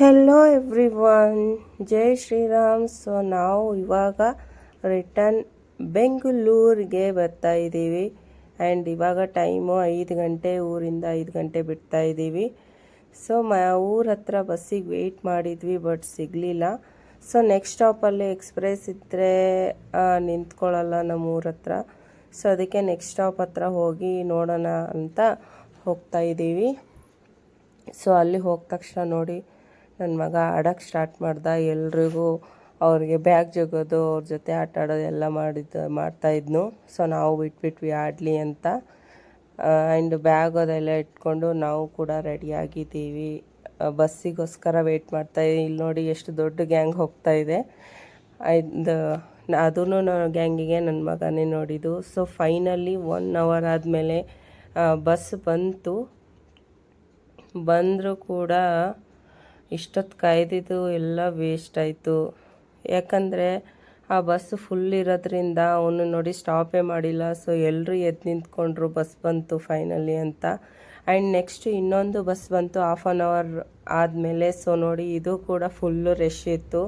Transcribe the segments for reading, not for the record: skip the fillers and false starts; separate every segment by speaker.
Speaker 1: Hello everyone, ಜೈ Shriram. So ನಾವು ಇವಾಗ return ಬೆಂಗಳೂರಿಗೆ ಬರ್ತಾ ಇದ್ದೀವಿ. ಆ್ಯಂಡ್ ಇವಾಗ ಟೈಮು 5 ಗಂಟೆ, ಊರಿಂದ 5 ಗಂಟೆ ಬಿಡ್ತಾ ಇದ್ದೀವಿ. ಸೊ ಊರ ಹತ್ರ ಬಸ್ಸಿಗೆ ವೆಯ್ಟ್ ಮಾಡಿದ್ವಿ, ಬಟ್ ಸಿಗಲಿಲ್ಲ. ಸೊ ನೆಕ್ಸ್ಟ್ ಸ್ಟಾಪಲ್ಲಿ ಎಕ್ಸ್ಪ್ರೆಸ್ ಇದ್ದರೆ ನಿಂತ್ಕೊಳ್ಳಲ್ಲ ನಮ್ಮ ಊರ ಹತ್ರ. ಸೊ ಅದಕ್ಕೆ ನೆಕ್ಸ್ಟ್ ಸ್ಟಾಪ್ ಹತ್ರ ಹೋಗಿ ನೋಡೋಣ ಅಂತ ಹೋಗ್ತಾ ಇದ್ದೀವಿ. ಸೊ ಅಲ್ಲಿ ಹೋದ ತಕ್ಷಣ ನೋಡಿ ನನ್ನ ಮಗ ಆಡೋಕ್ಕೆ ಸ್ಟಾರ್ಟ್ ಮಾಡ್ದ. ಎಲ್ರಿಗೂ ಅವ್ರಿಗೆ ಬ್ಯಾಗ್ ಜಗೋದು, ಅವ್ರ ಜೊತೆ ಆಟ ಆಡೋದು ಎಲ್ಲ ಮಾಡ್ತಾಯಿದ್ನು. ಸೊ ನಾವು ಬಿಟ್ಬಿಟ್ವಿ ಆಡಲಿ ಅಂತ. ಆ್ಯಂಡ್ ಬ್ಯಾಗ್ ಅದೆಲ್ಲ ಇಟ್ಕೊಂಡು ನಾವು ಕೂಡ ರೆಡಿಯಾಗಿದ್ದೀವಿ, ಬಸ್ಸಿಗೋಸ್ಕರ ವೆಯ್ಟ್ ಮಾಡ್ತಾಯಿದ್ದೀವಿ. ಇಲ್ಲಿ ನೋಡಿ ಎಷ್ಟು ದೊಡ್ಡ ಗ್ಯಾಂಗ್ ಹೋಗ್ತಾ ಇದೆ. ಅದೂ ಗ್ಯಾಂಗಿಗೆ ನನ್ನ ಮಗನೇ ನೋಡಿದ್ದು. ಸೊ ಫೈನಲಿ 1 ಅವರ್ ಆದಮೇಲೆ ಬಸ್ ಬಂದರೂ ಕೂಡ ಇಷ್ಟೊತ್ತು ಕಾಯ್ದಿದ್ದು ಎಲ್ಲ ವೇಸ್ಟ್ ಆಯಿತು. ಯಾಕಂದರೆ ಆ ಬಸ್ ಫುಲ್ ಇರೋದ್ರಿಂದ ಅವನು ನೋಡಿ ಸ್ಟಾಪೇ ಮಾಡಿಲ್ಲ. ಸೊ ಎಲ್ಲರೂ ಎದ್ದು ನಿಂತ್ಕೊಂಡ್ರು, ಬಸ್ ಬಂತು ಫೈನಲಿ ಅಂತ. ಆ್ಯಂಡ್ ನೆಕ್ಸ್ಟ್ ಇನ್ನೊಂದು ಬಸ್ ಬಂತು 1/2 ಅವರ್ ಆದಮೇಲೆ. ಸೊ ನೋಡಿ ಇದು ಕೂಡ ಫುಲ್ಲು ರಶ್ ಇತ್ತು.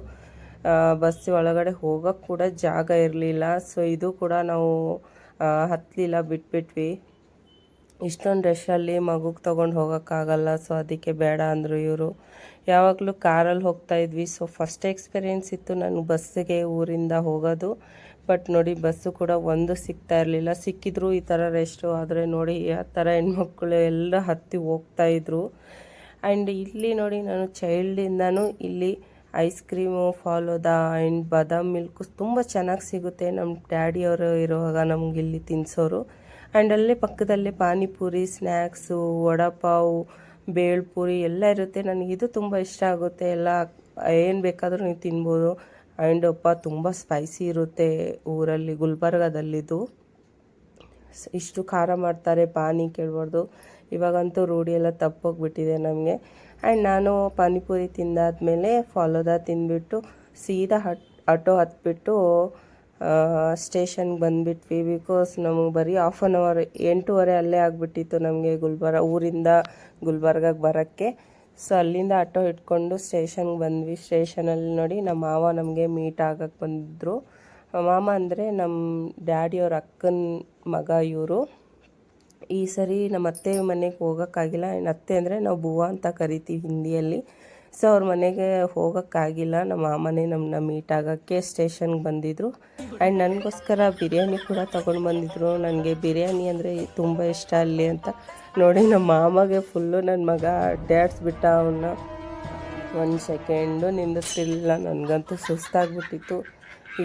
Speaker 1: ಬಸ್ ಒಳಗಡೆ ಹೋಗೋಕ್ಕೆ ಕೂಡ ಜಾಗ ಇರಲಿಲ್ಲ. ಸೊ ಇದು ಕೂಡ ನಾವು ಹತ್ತಲಿಲ್ಲ, ಬಿಟ್ಬಿಟ್ವಿ. ಇಷ್ಟೊಂದು ರಶಲ್ಲಿ ಮಗುಗೆ ತೊಗೊಂಡು ಹೋಗೋಕ್ಕಾಗಲ್ಲ. ಸೊ ಅದಕ್ಕೆ ಬೇಡ ಅಂದರು ಇವರು. ಯಾವಾಗಲೂ ಕಾರಲ್ಲಿ ಹೋಗ್ತಾಯಿದ್ವಿ. ಸೊ ಫಸ್ಟ್ ಎಕ್ಸ್ಪೀರಿಯೆನ್ಸ್ ಇತ್ತು ನನಗೆ ಬಸ್ಸಿಗೆ ಊರಿಂದ ಹೋಗೋದು. ಬಟ್ ನೋಡಿ ಬಸ್ಸು ಕೂಡ ಒಂದು ಸಿಗ್ತಾ ಇರಲಿಲ್ಲ. ಸಿಕ್ಕಿದ್ರು ಈ ಥರ ರೆಸ್ಟು. ಆದರೆ ನೋಡಿ ಆ ಥರ ಹೆಣ್ಮಕ್ಳು ಎಲ್ಲ ಹತ್ತಿ ಹೋಗ್ತಾಯಿದ್ರು. ಆ್ಯಂಡ್ ಇಲ್ಲಿ ನೋಡಿ ನಾನು ಚೈಲ್ಡಿಂದನೂ ಇಲ್ಲಿ ice cream, falooda and badam milk ತುಂಬ ಚೆನ್ನಾಗಿ ಸಿಗುತ್ತೆ. ನಮ್ಮ ಡ್ಯಾಡಿಯವರು ಇರುವಾಗ ನಮ್ಗೆ ಇಲ್ಲಿ ತಿನ್ನಿಸೋರು. ಆ್ಯಂಡ್ ಅಲ್ಲೇ ಪಕ್ಕದಲ್ಲೇ ಪಾನಿಪುರಿ, ಸ್ನ್ಯಾಕ್ಸು, ವಡಾಪಾವು, ಬೇಳ್ಪುರಿ ಎಲ್ಲ ಇರುತ್ತೆ. ನನಗಿದು ತುಂಬ ಇಷ್ಟ ಆಗುತ್ತೆ. ಎಲ್ಲ ಏನು ಬೇಕಾದರೂ ನೀವು ತಿನ್ಬೋದು. ಆ್ಯಂಡ್ ತುಂಬ ಸ್ಪೈಸಿ ಇರುತ್ತೆ ಊರಲ್ಲಿ, ಗುಲ್ಬರ್ಗದಲ್ಲಿದ್ದು. ಇಷ್ಟು ಖಾರ ಮಾಡ್ತಾರೆ, ಪಾನಿ ಕೇಳ್ಬಾರ್ದು. ಇವಾಗಂತೂ ರೂಢಿ ಎಲ್ಲ ತಪ್ಪೋಗ್ಬಿಟ್ಟಿದೆ ನಮಗೆ. ಆ್ಯಂಡ್ ನಾನು ಪಾನಿಪುರಿ ತಿಂದಾದ್ಮೇಲೆ ಫಾಲೂದಾ ತಿಂದ್ಬಿಟ್ಟು ಸೀದಾ ಆಟೋ ಹತ್ಬಿಟ್ಟು ಸ್ಟೇಷನ್ಗೆ ಬಂದುಬಿಟ್ವಿ. ಬಿಕಾಸ್ ನಮಗೆ ಬರೀ 1/2 ಅವರ್, 8:30 ಅಲ್ಲೇ ಆಗಿಬಿಟ್ಟಿತ್ತು ನಮಗೆ ಊರಿಂದ ಗುಲ್ಬರ್ಗಕ್ಕೆ ಬರೋಕ್ಕೆ. ಸೊ ಅಲ್ಲಿಂದ ಆಟೋ ಇಟ್ಕೊಂಡು ಸ್ಟೇಷನ್ಗೆ ಬಂದ್ವಿ. ಸ್ಟೇಷನಲ್ಲಿ ನೋಡಿ ನಮ್ಮ ಮಾವ ನಮಗೆ ಮೀಟ್ ಆಗಕ್ಕೆ ಬಂದಿದ್ದರು. ಮಾಮ ಅಂದರೆ ನಮ್ಮ ಡ್ಯಾಡಿಯವ್ರ ಅಕ್ಕನ ಮಗ ಇವರು. ಈ ಸರಿ ನಮ್ಮ ಅತ್ತೆ ಮನೆಗೆ ಹೋಗೋಕ್ಕಾಗಿಲ್ಲ. ಅತ್ತೆ ಅಂದರೆ ನಾವು ಬುವ್ವ ಅಂತ ಕರಿತೀವಿ ಹಿಂದಿಯಲ್ಲಿ. ಸೊ ಅವ್ರ ಮನೆಗೆ ಹೋಗೋಕ್ಕಾಗಿಲ್ಲ. ನಮ್ಮ ಮಾಮನೇ ನಮ್ಮನ್ನ ಮೀಟ್ ಆಗೋಕ್ಕೆ ಸ್ಟೇಷನ್ಗೆ ಬಂದಿದ್ದರು. ಆ್ಯಂಡ್ ನನಗೋಸ್ಕರ ಬಿರಿಯಾನಿ ಕೂಡ ತೊಗೊಂಡು ಬಂದಿದ್ದರು. ನನಗೆ ಬಿರಿಯಾನಿ ಅಂದರೆ ತುಂಬ ಇಷ್ಟ ಅಲ್ಲಿ ಅಂತ. ನೋಡಿ ನಮ್ಮ ಮಾಮಗೆ ಫುಲ್ಲು ನನ್ನ ಮಗ ಅಡ್ಡಾಡಿಸ್ಬಿಟ್ಟ ಅವನ್ನ. 1 ಸೆಕೆಂಡು ನಿಂದಿರ್ತಿರ್ಲಿಲ್ಲ. ನನಗಂತೂ ಸುಸ್ತಾಗ್ಬಿಟ್ಟಿತ್ತು.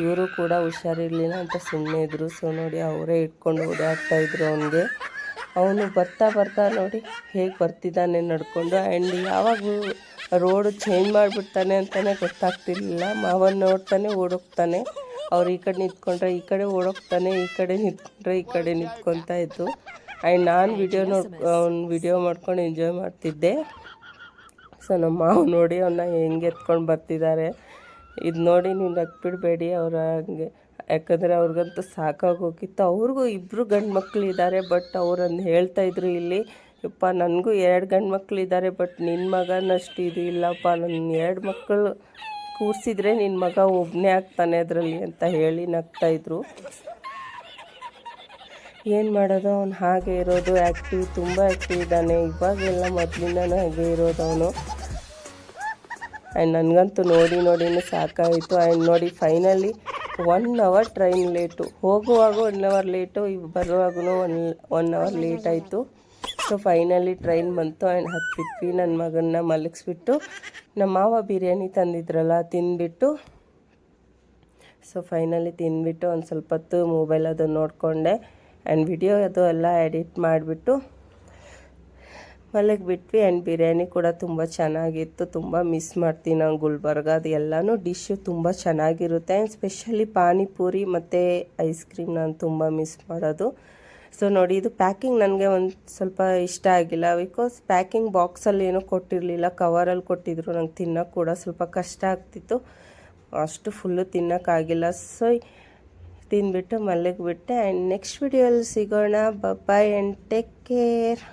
Speaker 1: ಇವರು ಕೂಡ ಹುಷಾರಿರಲಿಲ್ಲ ಅಂತ ಸುಮ್ಮನೆ ಇದ್ದರು. ಸೊ ನೋಡಿ ಅವರೇ ಇಟ್ಕೊಂಡು ಓಡಾಡ್ತಾಯಿದ್ರು ಅವನಿಗೆ. ಅವನು ಬರ್ತಾ ನೋಡಿ ಹೇಗೆ ಬರ್ತಿದ್ದಾನೆ ನಡ್ಕೊಂಡು. ಆ್ಯಂಡ್ ಯಾವಾಗಲೂ ರೋಡು ಚೇಂಜ್ ಮಾಡಿಬಿಡ್ತಾನೆ ಅಂತಲೇ ಗೊತ್ತಾಗ್ತಿರ್ಲಿಲ್ಲ. ಮಾವನ ನೋಡ್ತಾನೆ ಓಡೋಗ್ತಾನೆ. ಅವ್ರು ಈ ಕಡೆ ನಿಂತ್ಕೊಂಡ್ರೆ ಈ ಕಡೆ ಓಡೋಗ್ತಾನೆ, ಈ ಕಡೆ ನಿಂತ್ಕೊಂಡ್ರೆ ಈ ಕಡೆ ನಿಂತ್ಕೊತಾ ಇತ್ತು. ಆ್ಯಂಡ್ ನಾನು ವಿಡಿಯೋ ಮಾಡ್ಕೊಂಡು ಎಂಜಾಯ್ ಮಾಡ್ತಿದ್ದೆ. ಸೊ ನಮ್ಮ ಮಾವು ನೋಡಿ ಅವನ್ನ ಹೆಂಗೆ ಎತ್ಕೊಂಡು ಬರ್ತಿದ್ದಾರೆ. ಇದು ನೋಡಿ ನೀವು ನಗ್ಬಿಡಬೇಡಿ ಅವ್ರ ಹಂಗೆ, ಯಾಕಂದರೆ ಅವ್ರಿಗಂತೂ ಸಾಕಾಗೋಗಿತ್ತು. ಅವ್ರಿಗೂ 2 ಗಂಡು ಮಕ್ಕಳಿದ್ದಾರೆ. ಬಟ್ ಅವ್ರನ್ನು ಹೇಳ್ತಾಯಿದ್ರು ಇಲ್ಲಿ, ಯಪ್ಪ ನನಗೂ 2 ಗಂಡು ಮಕ್ಕಳಿದ್ದಾರೆ, ಬಟ್ ನಿನ್ನ ಮಗನಷ್ಟು ಇದು ಇಲ್ಲಪ್ಪ, ನನ್ನ 2 ಮಕ್ಕಳು ಕೂರಿಸಿದ್ರೆ ನಿನ್ನ ಮಗ ಒಬ್ಬನೇ ಆಗ್ತಾನೆ ಅದರಲ್ಲಿ ಅಂತ ಹೇಳಿ ನಗ್ತಾಯಿದ್ರು. ಏನು ಮಾಡೋದು, ಅವ್ನು ಹಾಗೆ ಇರೋದು. ತುಂಬ ಆ್ಯಕ್ಟಿವ್ ಇದ್ದಾನೆ. ಇವಾಗೆಲ್ಲ ಮೊದಲಿಂದನೂ ಹಾಗೆ ಇರೋದು ಅವನು. ಆ್ಯಂಡ್ ನನಗಂತೂ ನೋಡಿನೂ ಸಾಕಾಯಿತು. ಆ್ಯಂಡ್ ನೋಡಿ ಫೈನಲಿ 1 ಅವರ್ ಟ್ರೈನ್ ಲೇಟು. ಹೋಗುವಾಗ 1 ಅವರ್ ಲೇಟು, ಬರುವಾಗೂ 1 ಅವರ್ ಲೇಟ್ ಆಯಿತು. ಸೊ ಫೈನಲಿ ಟ್ರೈನ್ ಬಂತು. ಆ್ಯಂಡ್ ಹತ್ಬಿಟ್ವಿ. ನನ್ನ ಮಗನ್ನ ಮಲಗಿಸ್ಬಿಟ್ಟು ನಮ್ಮ ಮಾವ ಬಿರಿಯಾನಿ ತಂದಿದ್ರಲ್ಲ ತಿಂದ್ಬಿಟ್ಟು, ಸೊ ಫೈನಲಿ ತಿಂದ್ಬಿಟ್ಟು ಒಂದು ಸ್ವಲ್ಪ ಹೊತ್ತು ಮೊಬೈಲ್ ಅದು ನೋಡಿಕೊಂಡೆ. ಆ್ಯಂಡ್ ವಿಡಿಯೋ ಅದು ಎಲ್ಲ ಎಡಿಟ್ ಮಾಡಿಬಿಟ್ಟು ಮಲಗಿಬಿಟ್ವಿ. ಆ್ಯಂಡ್ ಬಿರಿಯಾನಿ ಕೂಡ ತುಂಬ ಚೆನ್ನಾಗಿತ್ತು. ತುಂಬ ಮಿಸ್ ಮಾಡ್ತೀನಿ ನಾವು ಗುಲ್ಬರ್ಗದ ಎಲ್ಲನೂ ಡಿಶ್ಶು ತುಂಬ ಚೆನ್ನಾಗಿರುತ್ತೆ. ಆ್ಯಂಡ್ ಸ್ಪೆಷಲಿ ಪಾನಿಪುರಿ ಮತ್ತು ಐಸ್ ಕ್ರೀಮ್ ನಾನು ತುಂಬ ಮಿಸ್ ಮಾಡೋದು. ಸೊ ನೋಡಿ ಇದು ಪ್ಯಾಕಿಂಗ್ ನನಗೆ ಒಂದು ಸ್ವಲ್ಪ ಇಷ್ಟ ಆಗಿಲ್ಲ. ಬಿಕಾಸ್ ಪ್ಯಾಕಿಂಗ್ ಬಾಕ್ಸಲ್ಲಿ ಏನೂ ಕೊಟ್ಟಿರಲಿಲ್ಲ, ಕವರಲ್ಲಿ ಕೊಟ್ಟಿದ್ರು. ನಂಗೆ ತಿನ್ನೋಕ್ಕೆ ಕೂಡ ಸ್ವಲ್ಪ ಕಷ್ಟ ಆಗ್ತಿತ್ತು. ಅಷ್ಟು ಫುಲ್ಲು ತಿನ್ನೋಕ್ಕಾಗಿಲ್ಲ. ಸೊ ತಿಂದ್ಬಿಟ್ಟು ಮಲಗಿಬಿಟ್ಟೆ. ಆ್ಯಂಡ್ ನೆಕ್ಸ್ಟ್ ವಿಡಿಯೋಲ್ಲಿ ಸಿಗೋಣ. Boy and take care.